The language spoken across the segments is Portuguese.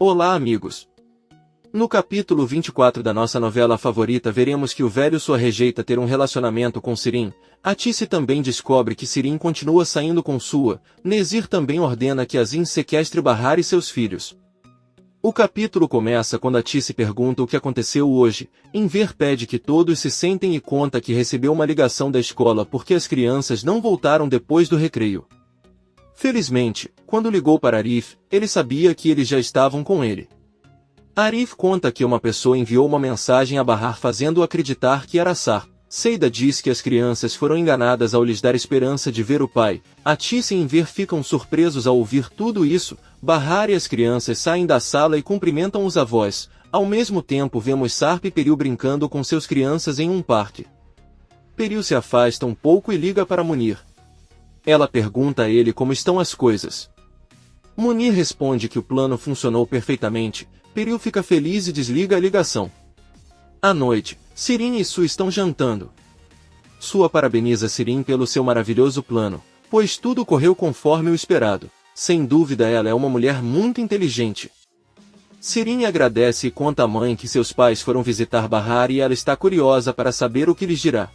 Olá, amigos! No capítulo 24 da nossa novela favorita veremos que o velho Sua rejeita ter um relacionamento com Sirin, Atice também descobre que Sirin continua saindo com Sua, Nezir também ordena que Azin sequestre Bahar e seus filhos. O capítulo começa quando Atice pergunta o que aconteceu hoje, Enver pede que todos se sentem e conta que recebeu uma ligação da escola porque as crianças não voltaram depois do recreio. Felizmente, quando ligou para Arif, ele sabia que eles já estavam com ele. Arif conta que uma pessoa enviou uma mensagem a Bahar fazendo-o acreditar que era Sar. Seida diz que as crianças foram enganadas ao lhes dar esperança de ver o pai. Atice e Enver ficam surpresos ao ouvir tudo isso. Bahar e as crianças saem da sala e cumprimentam os avós. Ao mesmo tempo vemos Sarp e Peril brincando com seus crianças em um parque. Peril se afasta um pouco e liga para Munir. Ela pergunta a ele como estão as coisas. Munir responde que o plano funcionou perfeitamente. Peril fica feliz e desliga a ligação. À noite, Sirin e Su estão jantando. Sua parabeniza Sirin pelo seu maravilhoso plano, pois tudo correu conforme o esperado. Sem dúvida ela é uma mulher muito inteligente. Sirin agradece e conta à mãe que seus pais foram visitar Bahar e ela está curiosa para saber o que lhes dirá.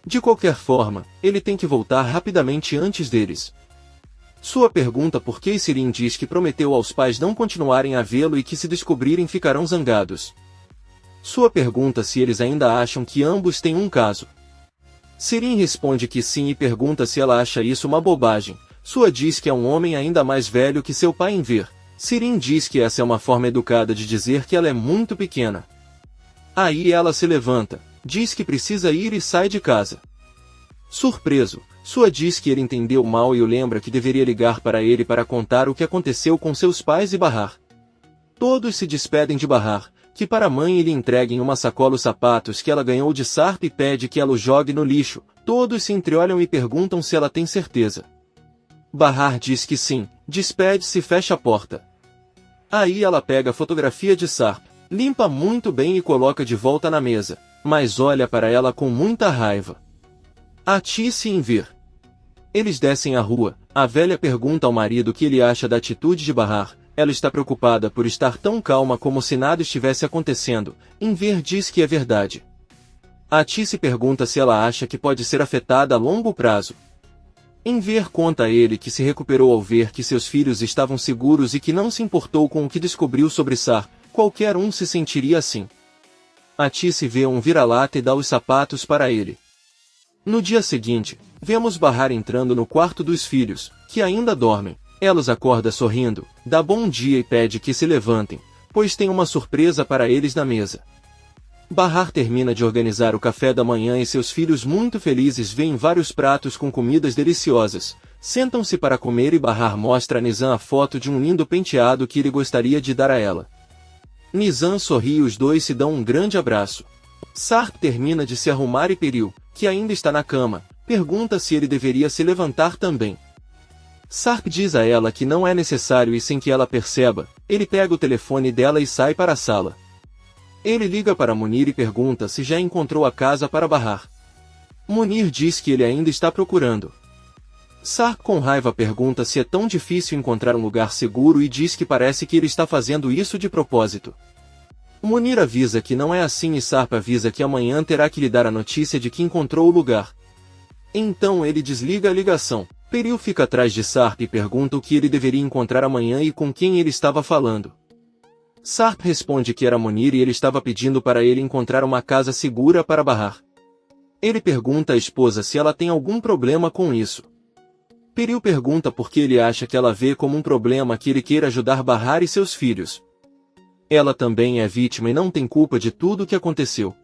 De qualquer forma, ele tem que voltar rapidamente antes deles. Sua pergunta por que Sirin diz que prometeu aos pais não continuarem a vê-lo e que se descobrirem ficarão zangados. Sua pergunta se eles ainda acham que ambos têm um caso. Sirin responde que sim e pergunta se ela acha isso uma bobagem. Sua diz que é um homem ainda mais velho que seu pai Enver. Sirin diz que essa é uma forma educada de dizer que ela é muito pequena. Aí ela se levanta, diz que precisa ir e sai de casa. Surpreso, Sua diz que ele entendeu mal e o lembra que deveria ligar para ele para contar o que aconteceu com seus pais e Bahar. Todos se despedem de Bahar, que para a mãe lhe entreguem uma sacola os sapatos que ela ganhou de Sarp e pede que ela o jogue no lixo. Todos se entreolham e perguntam se ela tem certeza. Bahar diz que sim, despede-se e fecha a porta. Aí ela pega a fotografia de Sarp, limpa muito bem e coloca de volta na mesa, mas olha para ela com muita raiva. Atice e Enver. Eles descem a rua, a velha pergunta ao marido o que ele acha da atitude de Bahar. Ela está preocupada por estar tão calma como se nada estivesse acontecendo. Enver diz que é verdade. Atice pergunta se ela acha que pode ser afetada a longo prazo. Enver conta a ele que se recuperou ao ver que seus filhos estavam seguros e que não se importou com o que descobriu sobre Sar. Qualquer um se sentiria assim. Atice vê um vira-lata e dá os sapatos para ele. No dia seguinte, vemos Bahar entrando no quarto dos filhos, que ainda dormem. Ela os acorda sorrindo, dá bom dia e pede que se levantem, pois tem uma surpresa para eles na mesa. Bahar termina de organizar o café da manhã e seus filhos muito felizes veem vários pratos com comidas deliciosas. Sentam-se para comer e Bahar mostra a Nizam a foto de um lindo penteado que ele gostaria de dar a ela. Nizam sorri e os dois se dão um grande abraço. Sarp termina de se arrumar e Peril, que ainda está na cama, pergunta se ele deveria se levantar também. Sarp diz a ela que não é necessário e sem que ela perceba, ele pega o telefone dela e sai para a sala. Ele liga para Munir e pergunta se já encontrou a casa para Bahar. Munir diz que ele ainda está procurando. Sarp com raiva pergunta se é tão difícil encontrar um lugar seguro e diz que parece que ele está fazendo isso de propósito. Munir avisa que não é assim e Sarp avisa que amanhã terá que lhe dar a notícia de que encontrou o lugar. Então ele desliga a ligação. Peril fica atrás de Sarp e pergunta o que ele deveria encontrar amanhã e com quem ele estava falando. Sarp responde que era Munir e ele estava pedindo para ele encontrar uma casa segura para Bahar. Ele pergunta à esposa se ela tem algum problema com isso. Peril pergunta por que ele acha que ela vê como um problema que ele queira ajudar Bahar e seus filhos. Ela também é vítima e não tem culpa de tudo o que aconteceu.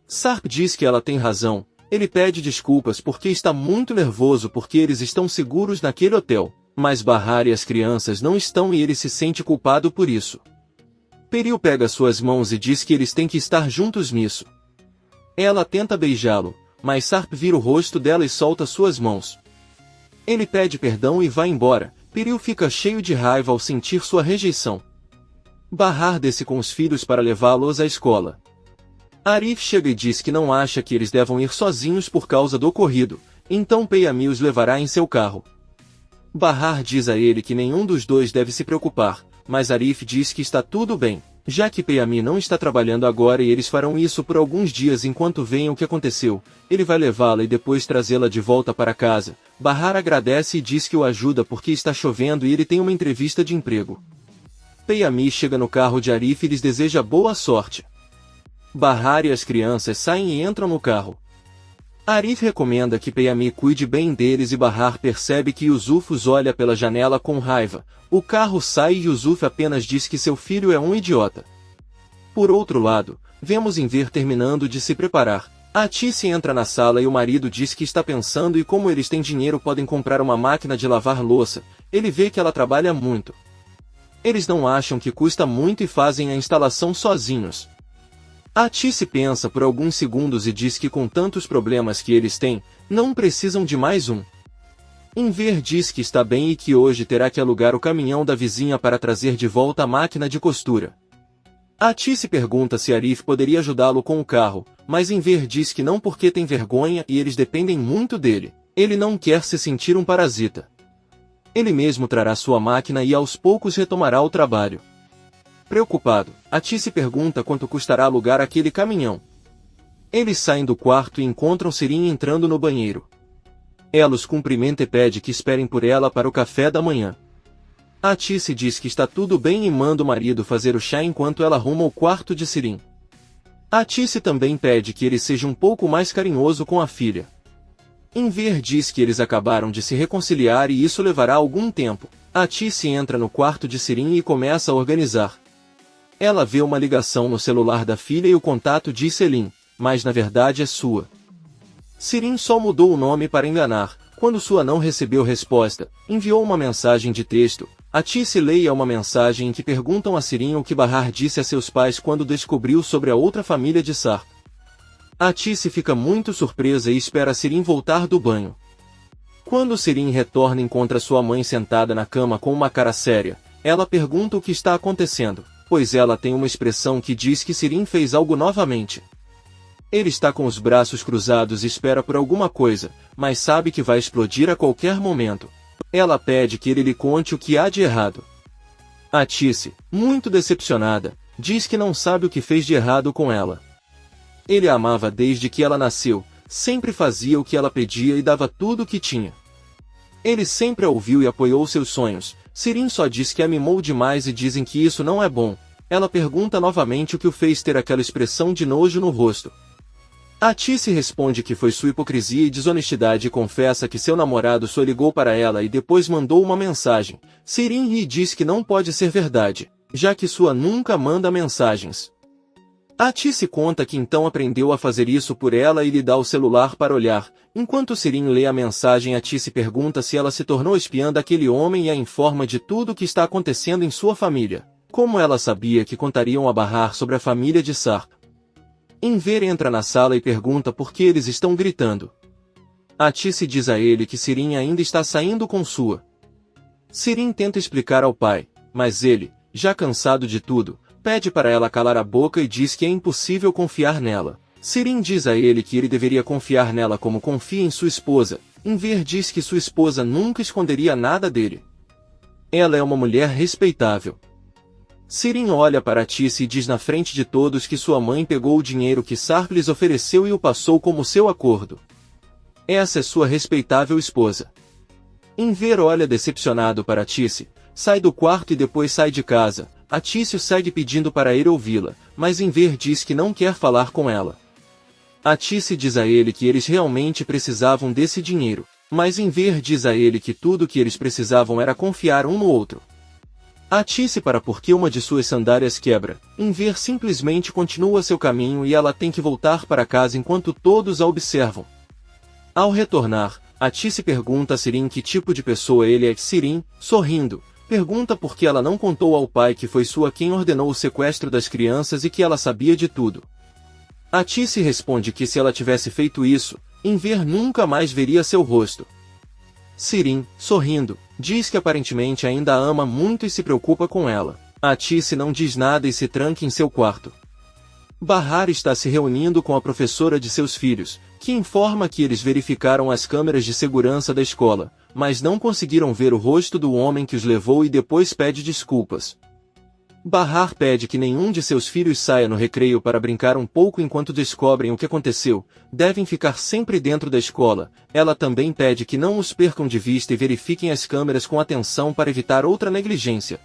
Sarp diz que ela tem razão. Ele pede desculpas porque está muito nervoso porque eles estão seguros naquele hotel, mas Bahar e as crianças não estão e ele se sente culpado por isso. Peril pega suas mãos e diz que eles têm que estar juntos nisso. Ela tenta beijá-lo, mas Sarp vira o rosto dela e solta suas mãos. Ele pede perdão e vai embora. Peril fica cheio de raiva ao sentir sua rejeição. Bahar desce com os filhos para levá-los à escola. Arif chega e diz que não acha que eles devam ir sozinhos por causa do ocorrido, então Peyami os levará em seu carro. Bahar diz a ele que nenhum dos dois deve se preocupar, mas Arif diz que está tudo bem, já que Peyami não está trabalhando agora e eles farão isso por alguns dias enquanto veem o que aconteceu. Ele vai levá-la e depois trazê-la de volta para casa. Bahar agradece e diz que o ajuda porque está chovendo e ele tem uma entrevista de emprego. Peyami chega no carro de Arif e lhes deseja boa sorte. Bahar e as crianças saem e entram no carro. Arif recomenda que Peyami cuide bem deles e Bahar percebe que Yusuf os olha pela janela com raiva. O carro sai e Yusuf apenas diz que seu filho é um idiota. Por outro lado, vemos Enver terminando de se preparar. Atice entra na sala e o marido diz que está pensando e como eles têm dinheiro podem comprar uma máquina de lavar louça. Ele vê que ela trabalha muito. Eles não acham que custa muito e fazem a instalação sozinhos. Atice pensa por alguns segundos e diz que com tantos problemas que eles têm, não precisam de mais um. Enver diz que está bem e que hoje terá que alugar o caminhão da vizinha para trazer de volta a máquina de costura. Atice pergunta se Arif poderia ajudá-lo com o carro, mas Enver diz que não porque tem vergonha e eles dependem muito dele. Ele não quer se sentir um parasita. Ele mesmo trará sua máquina e aos poucos retomará o trabalho. Preocupado, Atice pergunta quanto custará alugar aquele caminhão. Eles saem do quarto e encontram Sirin entrando no banheiro. Ela os cumprimenta e pede que esperem por ela para o café da manhã. Atice diz que está tudo bem e manda o marido fazer o chá enquanto ela arruma o quarto de Sirin. Atice também pede que ele seja um pouco mais carinhoso com a filha. Enver diz que eles acabaram de se reconciliar e isso levará algum tempo. Atice entra no quarto de Sirin e começa a organizar. Ela vê uma ligação no celular da filha e o contato diz Selim, mas na verdade é sua. Sirin só mudou o nome para enganar. Quando sua não recebeu resposta, enviou uma mensagem de texto. Atice leia uma mensagem em que perguntam a Sirin o que Bahar disse a seus pais quando descobriu sobre a outra família de Sar. Atice fica muito surpresa e espera Sirin voltar do banho. Quando Sirin retorna encontra sua mãe sentada na cama com uma cara séria. Ela pergunta o que está acontecendo, pois ela tem uma expressão que diz que Sirin fez algo novamente. Ele está com os braços cruzados e espera por alguma coisa, mas sabe que vai explodir a qualquer momento. Ela pede que ele lhe conte o que há de errado. Atice, muito decepcionada, diz que não sabe o que fez de errado com ela. Ele a amava desde que ela nasceu, sempre fazia o que ela pedia e dava tudo o que tinha. Ele sempre a ouviu e apoiou seus sonhos. Sirin só diz que a mimou demais e dizem que isso não é bom. Ela pergunta novamente o que o fez ter aquela expressão de nojo no rosto. Atice responde que foi sua hipocrisia e desonestidade e confessa que seu namorado só ligou para ela e depois mandou uma mensagem. Sirin ri e diz que não pode ser verdade, já que sua nunca manda mensagens. Atice conta que então aprendeu a fazer isso por ela e lhe dá o celular para olhar. Enquanto Sirin lê a mensagem, Atice pergunta se ela se tornou espiã daquele homem e a informa de tudo o que está acontecendo em sua família. Como ela sabia que contariam a Bahar sobre a família de Sar. Enver entra na sala e pergunta por que eles estão gritando. Atice diz a ele que Sirin ainda está saindo com sua. Sirin tenta explicar ao pai, mas ele, já cansado de tudo, pede para ela calar a boca e diz que é impossível confiar nela. Sirin diz a ele que ele deveria confiar nela como confia em sua esposa. Enver diz que sua esposa nunca esconderia nada dele. Ela é uma mulher respeitável. Sirin olha para Atice e diz na frente de todos que sua mãe pegou o dinheiro que Sarp lhes ofereceu e o passou como seu acordo. Essa é sua respeitável esposa. Enver olha decepcionado para Atice, sai do quarto e depois sai de casa. Atice segue pedindo para ir ouvi-la, mas Enver diz que não quer falar com ela. Atice diz a ele que eles realmente precisavam desse dinheiro, mas Enver diz a ele que tudo o que eles precisavam era confiar um no outro. Atice para porque uma de suas sandálias quebra. Enver simplesmente continua seu caminho e ela tem que voltar para casa enquanto todos a observam. Ao retornar, Atice pergunta a Sirin que tipo de pessoa ele é. Sirin, sorrindo, pergunta por que ela não contou ao pai que foi sua quem ordenou o sequestro das crianças e que ela sabia de tudo. Atice responde que se ela tivesse feito isso, Enver nunca mais veria seu rosto. Sirin, sorrindo, diz que aparentemente ainda a ama muito e se preocupa com ela. Atice não diz nada e se tranca em seu quarto. Bahar está se reunindo com a professora de seus filhos, que informa que eles verificaram as câmeras de segurança da escola, mas não conseguiram ver o rosto do homem que os levou e depois pede desculpas. Bahar pede que nenhum de seus filhos saia no recreio para brincar um pouco enquanto descobrem o que aconteceu, devem ficar sempre dentro da escola. Ela também pede que não os percam de vista e verifiquem as câmeras com atenção para evitar outra negligência.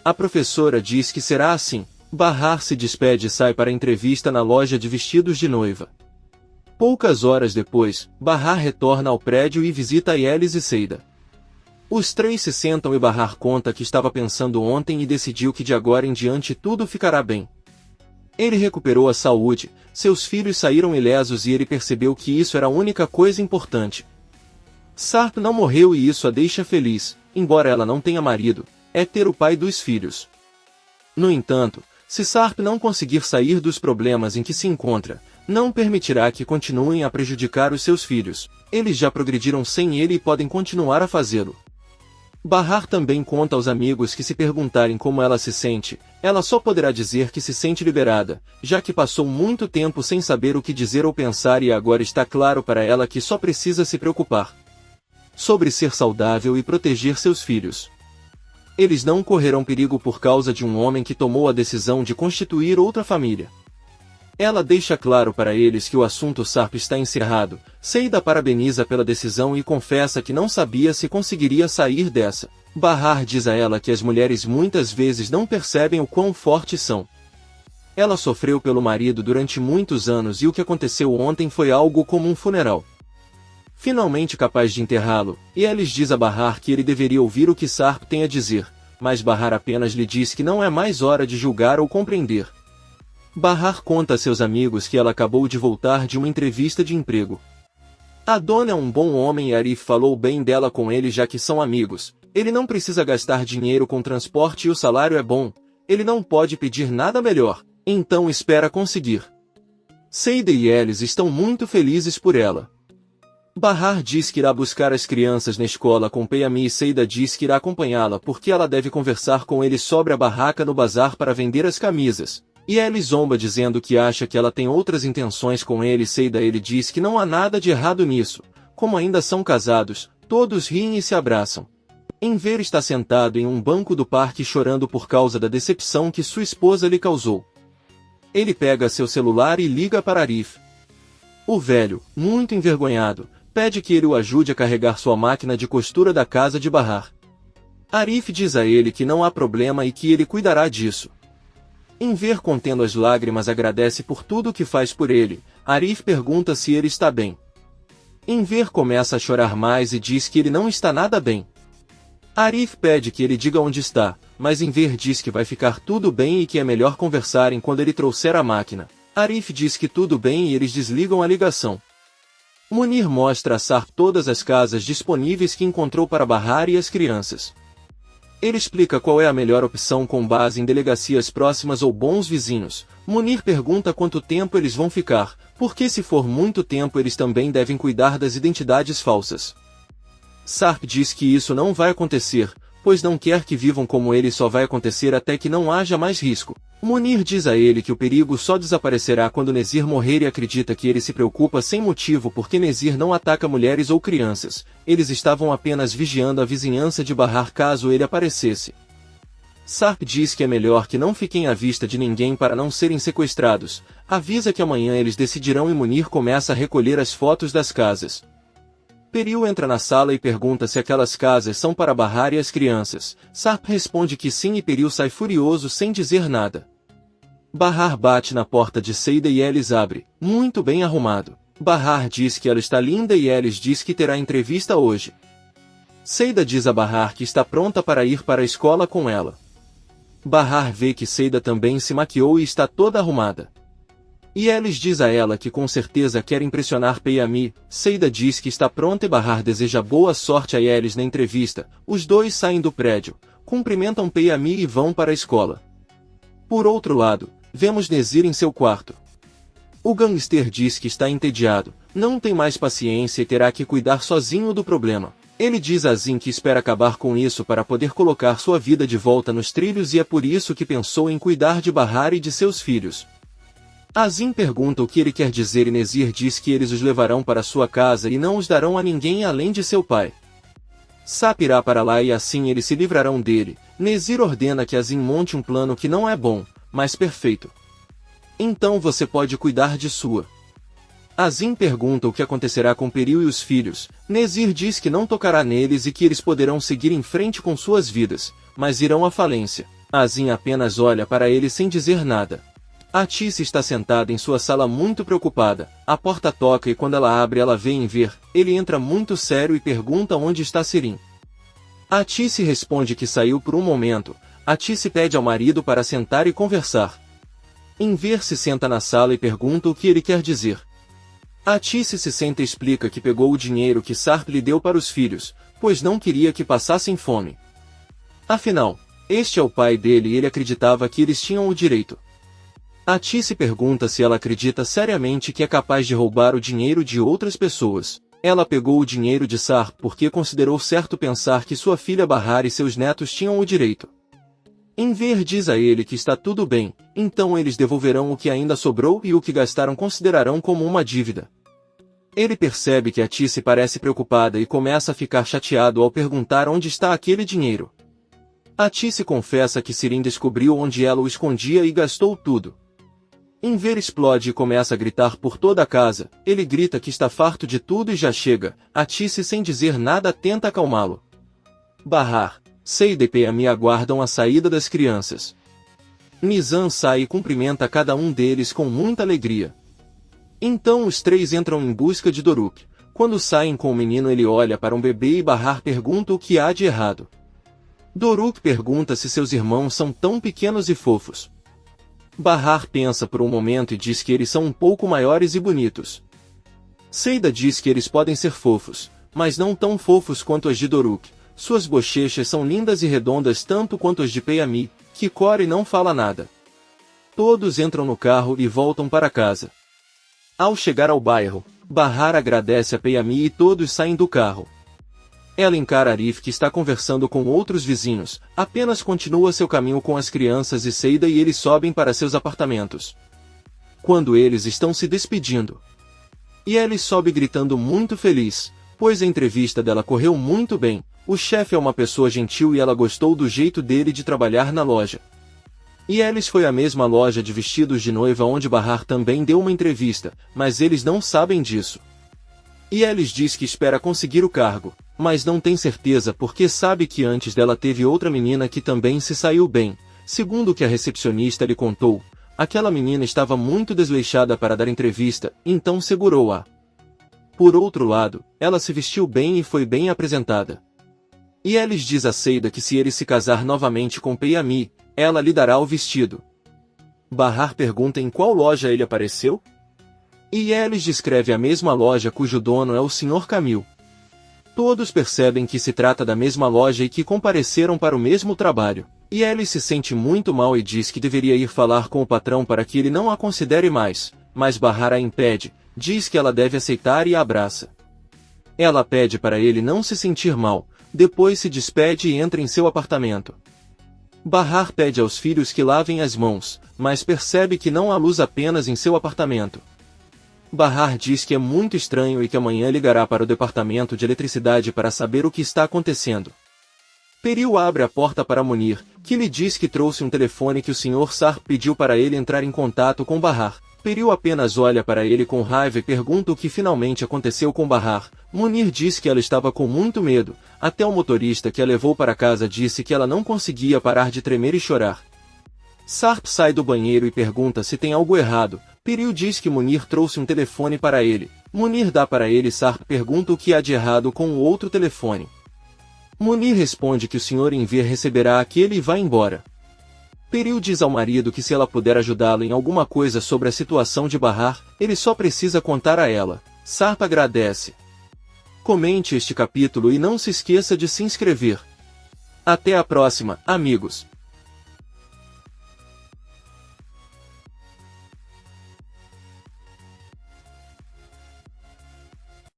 A professora diz que será assim. Bahar se despede e sai para a entrevista na loja de vestidos de noiva. Poucas horas depois, Bahar retorna ao prédio e visita Yelis e Seida. Os três se sentam e Bahar conta que estava pensando ontem e decidiu que de agora em diante tudo ficará bem. Ele recuperou a saúde, seus filhos saíram ilesos e ele percebeu que isso era a única coisa importante. Sarp não morreu e isso a deixa feliz, embora ela não tenha marido, é ter o pai dos filhos. No entanto, se Sarp não conseguir sair dos problemas em que se encontra, não permitirá que continuem a prejudicar os seus filhos. Eles já progrediram sem ele e podem continuar a fazê-lo. Bahar também conta aos amigos que se perguntarem como ela se sente, ela só poderá dizer que se sente liberada, já que passou muito tempo sem saber o que dizer ou pensar e agora está claro para ela que só precisa se preocupar sobre ser saudável e proteger seus filhos. Eles não correrão perigo por causa de um homem que tomou a decisão de constituir outra família. Ela deixa claro para eles que o assunto Sarp está encerrado. Seida parabeniza pela decisão e confessa que não sabia se conseguiria sair dessa. Bahar diz a ela que as mulheres muitas vezes não percebem o quão fortes são. Ela sofreu pelo marido durante muitos anos e o que aconteceu ontem foi algo como um funeral. Finalmente capaz de enterrá-lo, Yelis diz a Bahar que ele deveria ouvir o que Sarp tem a dizer, mas Bahar apenas lhe diz que não é mais hora de julgar ou compreender. Bahar conta a seus amigos que ela acabou de voltar de uma entrevista de emprego. Adon é um bom homem e Arif falou bem dela com ele já que são amigos. Ele não precisa gastar dinheiro com transporte e o salário é bom. Ele não pode pedir nada melhor, então espera conseguir. Seida e Yelis estão muito felizes por ela. Bahar diz que irá buscar as crianças na escola com Peyami e Seida diz que irá acompanhá-la porque ela deve conversar com ele sobre a barraca no bazar para vender as camisas. E Yelis zomba dizendo que acha que ela tem outras intenções com ele. Seida ele diz que não há nada de errado nisso. Como ainda são casados, todos riem e se abraçam. Enver está sentado em um banco do parque chorando por causa da decepção que sua esposa lhe causou. Ele pega seu celular e liga para Arif. O velho, muito envergonhado, pede que ele o ajude a carregar sua máquina de costura da casa de Bahar. Arif diz a ele que não há problema e que ele cuidará disso. Enver contendo as lágrimas agradece por tudo que faz por ele. Arif pergunta se ele está bem. Enver começa a chorar mais e diz que ele não está nada bem. Arif pede que ele diga onde está, mas Enver diz que vai ficar tudo bem e que é melhor conversarem quando ele trouxer a máquina. Arif diz que tudo bem e eles desligam a ligação. Munir mostra a Sarp todas as casas disponíveis que encontrou para Bahar e as crianças. Ele explica qual é a melhor opção com base em delegacias próximas ou bons vizinhos. Munir pergunta quanto tempo eles vão ficar, porque se for muito tempo eles também devem cuidar das identidades falsas. Sarp diz que isso não vai acontecer, pois não quer que vivam como ele só vai acontecer até que não haja mais risco. Munir diz a ele que o perigo só desaparecerá quando Nezir morrer e acredita que ele se preocupa sem motivo porque Nezir não ataca mulheres ou crianças. Eles estavam apenas vigiando a vizinhança de Bahar caso ele aparecesse. Sarp diz que é melhor que não fiquem à vista de ninguém para não serem sequestrados. Avisa que amanhã eles decidirão e Munir começa a recolher as fotos das casas. Peril entra na sala e pergunta se aquelas casas são para Bahar e as crianças. Sarp responde que sim e Peril sai furioso sem dizer nada. Bahar bate na porta de Seida e Yelis abre, muito bem arrumado. Bahar diz que ela está linda e Yelis diz que terá entrevista hoje. Seida diz a Bahar que está pronta para ir para a escola com ela. Bahar vê que Seida também se maquiou e está toda arrumada. Yelis diz a ela que com certeza quer impressionar Peyami. Seida diz que está pronta e Bahar deseja boa sorte a Yelis na entrevista. Os dois saem do prédio, cumprimentam Peyami e vão para a escola. Por outro lado, vemos Nezir em seu quarto. O gangster diz que está entediado, não tem mais paciência e terá que cuidar sozinho do problema. Ele diz a Zin que espera acabar com isso para poder colocar sua vida de volta nos trilhos e é por isso que pensou em cuidar de Bahar e de seus filhos. Azim pergunta o que ele quer dizer e Nezir diz que eles os levarão para sua casa e não os darão a ninguém além de seu pai. Sap irá para lá e assim eles se livrarão dele. Nezir ordena que Azim monte um plano que não é bom, mas perfeito. Então você pode cuidar de sua. Azim pergunta o que acontecerá com Peril e os filhos. Nezir diz que não tocará neles e que eles poderão seguir em frente com suas vidas, mas irão à falência. Azim apenas olha para ele sem dizer nada. Atice está sentada em sua sala muito preocupada. A porta toca e quando ela abre ela vê Enver. Ele entra muito sério e pergunta onde está Sirin. Atice responde que saiu por um momento. Atice pede ao marido para sentar e conversar. Enver se senta na sala e pergunta o que ele quer dizer. Atice se senta e explica que pegou o dinheiro que Sarp lhe deu para os filhos, pois não queria que passassem fome. Afinal, este é o pai dele e ele acreditava que eles tinham o direito. Atice pergunta se ela acredita seriamente que é capaz de roubar o dinheiro de outras pessoas. Ela pegou o dinheiro de Sarp porque considerou certo pensar que sua filha Bahar e seus netos tinham o direito. Enver diz a ele que está tudo bem, então eles devolverão o que ainda sobrou e o que gastaram considerarão como uma dívida. Ele percebe que Atice parece preocupada e começa a ficar chateado ao perguntar onde está aquele dinheiro. Atice confessa que Sirin descobriu onde ela o escondia e gastou tudo. Enver explode e começa a gritar por toda a casa. Ele grita que está farto de tudo e já chega. Atice sem dizer nada tenta acalmá-lo. Bahar, Seida e Peami aguardam a saída das crianças. Nizam sai e cumprimenta cada um deles com muita alegria. Então os três entram em busca de Doruk. Quando saem com o menino ele olha para um bebê e Bahar pergunta o que há de errado. Doruk pergunta se seus irmãos são tão pequenos e fofos. Bahar pensa por um momento e diz que eles são um pouco maiores e bonitos. Seida diz que eles podem ser fofos, mas não tão fofos quanto as de Doruk. Suas bochechas são lindas e redondas tanto quanto as de Peami, que Core não fala nada. Todos entram no carro e voltam para casa. Ao chegar ao bairro, Bahar agradece a Peami e todos saem do carro. Ela encara Arif que está conversando com outros vizinhos, apenas continua seu caminho com as crianças e Seida e eles sobem para seus apartamentos. Quando eles estão se despedindo, Yelis sobe gritando muito feliz, pois a entrevista dela correu muito bem. O chefe é uma pessoa gentil e ela gostou do jeito dele de trabalhar na loja. Yelis foi à mesma loja de vestidos de noiva onde Bahar também deu uma entrevista, mas eles não sabem disso. Yelis diz que espera conseguir o cargo, mas não tem certeza porque sabe que antes dela teve outra menina que também se saiu bem. Segundo o que a recepcionista lhe contou, aquela menina estava muito desleixada para dar entrevista, então segurou-a. Por outro lado, ela se vestiu bem e foi bem apresentada. Yelis diz a Seida que se ele se casar novamente com Peami, ela lhe dará o vestido. Bahar pergunta em qual loja ele apareceu? E Yelis descreve a mesma loja cujo dono é o Sr. Camil. Todos percebem que se trata da mesma loja e que compareceram para o mesmo trabalho. Yelis se sente muito mal e diz que deveria ir falar com o patrão para que ele não a considere mais, mas Bahar a impede, diz que ela deve aceitar e a abraça. Ela pede para ele não se sentir mal, depois se despede e entra em seu apartamento. Bahar pede aos filhos que lavem as mãos, mas percebe que não há luz apenas em seu apartamento. Bahar diz que é muito estranho e que amanhã ligará para o departamento de eletricidade para saber o que está acontecendo. Peril abre a porta para Munir, que lhe diz que trouxe um telefone que o Sr. Sarp pediu para ele entrar em contato com Bahar. Peril apenas olha para ele com raiva e pergunta o que finalmente aconteceu com Bahar. Munir diz que ela estava com muito medo, até o motorista que a levou para casa disse que ela não conseguia parar de tremer e chorar. Sarp sai do banheiro e pergunta se tem algo errado. Peril diz que Munir trouxe um telefone para ele. Munir dá para ele e Sarp pergunta o que há de errado com o outro telefone. Munir responde que o Sr. Enver receberá aquele e vai embora. Peril diz ao marido que se ela puder ajudá-lo em alguma coisa sobre a situação de Bahar, ele só precisa contar a ela. Sarp agradece. Comente este capítulo e não se esqueça de se inscrever. Até a próxima, amigos!